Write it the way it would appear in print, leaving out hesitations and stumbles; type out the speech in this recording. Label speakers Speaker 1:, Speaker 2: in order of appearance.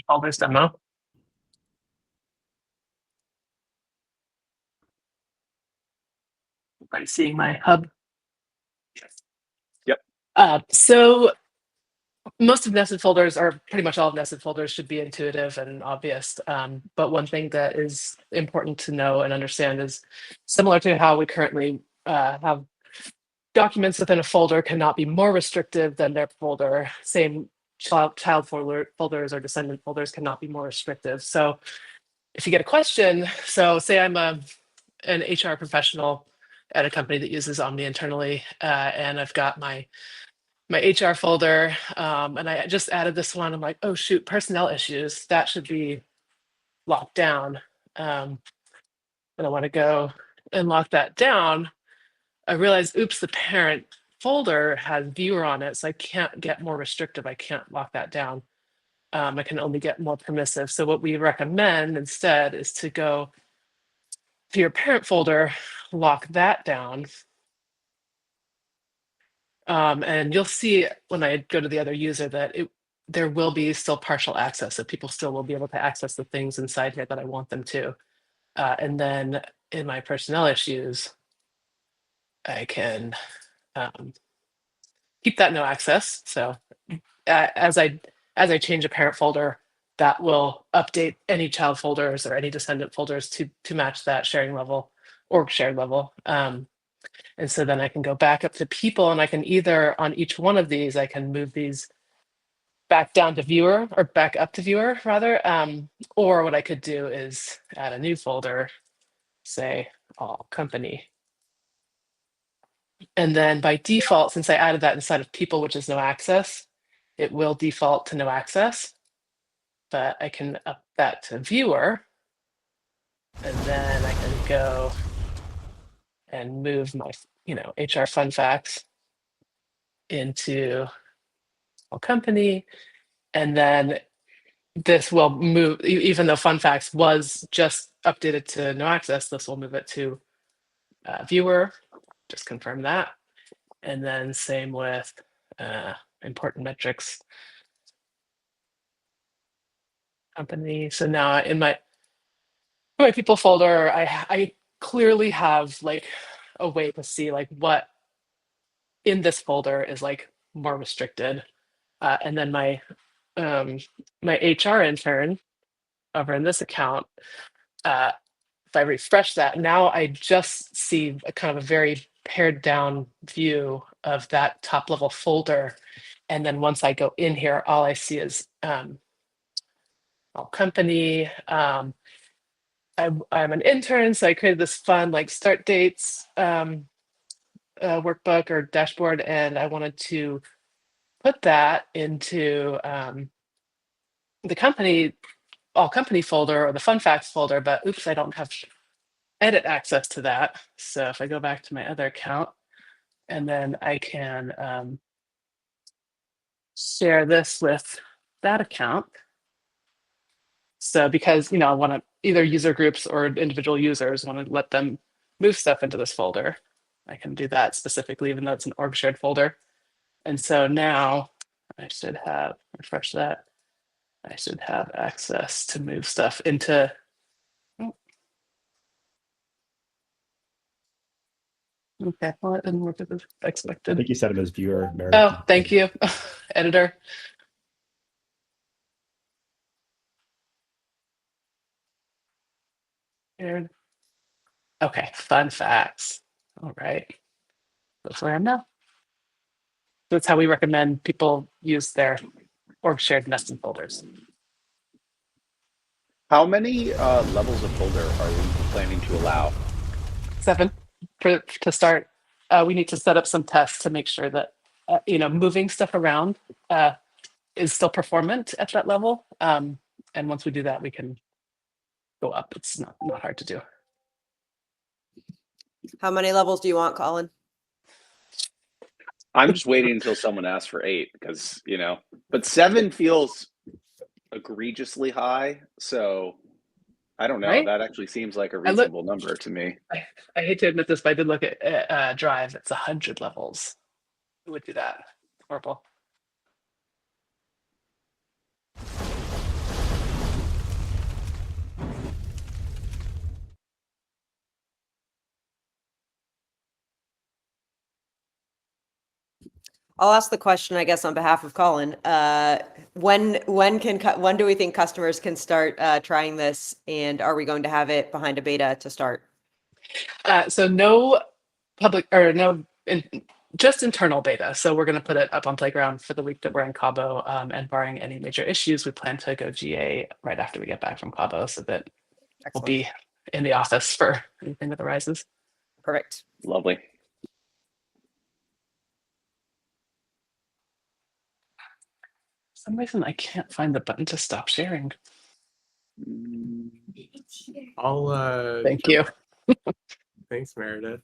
Speaker 1: Folders demo. Everybody seeing my hub?
Speaker 2: Yep.
Speaker 1: So most of nested folders, or pretty much all of nested folders, should be intuitive and obvious. But one thing that is important to know and understand is similar to how we currently have documents within a folder cannot be more restrictive than their folder. Same child folders or descendant folders cannot be more restrictive. So if you get a question, so say I'm an HR professional at a company that uses Omni internally, and I've got my HR folder, and I just added this one. I'm like, oh shoot, personnel issues, that should be locked down. And I want to go and lock that down. I realized, oops, the parent folder has viewer on it, so I can't get more restrictive. I can't lock that down. I can only get more permissive. So what we recommend instead is to go to your parent folder, lock that down. And you'll see when I go to the other user that there will be still partial access. So people still will be able to access the things inside here that I want them to. And then in my personnel issues, I can keep that no access. So as I change a parent folder, that will update any child folders or any descendant folders to match that sharing level or shared level. And so then I can go back up to people, and I can either on each one of these, I can move these back down to viewer, or back up to viewer rather. Or what I could do is add a new folder, say all company. And then by default, since I added that inside of people, which is no access, it will default to no access. But I can up that to viewer. And then I can go and move my, HR fun facts into all company. And then this will move, even though fun facts was just updated to no access, this will move it to viewer. Just confirm that. And then same with important metrics company. So now in my people folder, I clearly have like a way to see like what in this folder is like more restricted. And then my HR intern over in this account, if I refresh that, now I just see a kind of a very pared down view of that top level folder. And then once I go in here, all I see is all company. I'm an intern, so I created this fun like start dates workbook or dashboard, and I wanted to put that into the company, all company folder or the fun facts folder, but oops, I don't have edit access to that. So if I go back to my other account, and then I can share this with that account. So because, I want to either user groups or individual users want to let them move stuff into this folder, I can do that specifically, even though it's an org shared folder. And so now I should have, refresh that. I should have access to move stuff into. Okay, well, it didn't work as
Speaker 3: I
Speaker 1: expected.
Speaker 3: think you set him as viewer, Meredith.
Speaker 1: Oh, thank you, editor. Shared. Okay, fun facts. All right, that's where I'm now. That's how we recommend people use their org shared nested folders.
Speaker 2: How many levels of folder are we planning to allow?
Speaker 1: 7 to start. We need to set up some tests to make sure that moving stuff around is still performant at that level. And once we do that, we can go up. It's not hard to do.
Speaker 4: How many levels do you want, Colin?
Speaker 2: I'm just waiting until someone asks for 8 because, but 7 feels egregiously high. So I don't know.
Speaker 1: Right?
Speaker 2: That actually seems like a reasonable number to me.
Speaker 1: I hate to admit this, but I did look at Drive. It's 100 levels. Who would do that? Horrible.
Speaker 4: I'll ask the question, I guess, on behalf of Colin. When do we think customers can start trying this, and are we going to have it behind a beta to start?
Speaker 1: So no public or no, just internal beta. So we're going to put it up on Playground for the week that we're in Cabo, and barring any major issues, we plan to go GA right after we get back from Cabo, so that we'll
Speaker 4: Excellent.
Speaker 1: be in the office for anything that arises.
Speaker 4: Perfect.
Speaker 2: Lovely.
Speaker 1: For some reason, I can't find the button to stop sharing.
Speaker 3: I'll
Speaker 1: Thank you.
Speaker 3: Thanks, Meredith.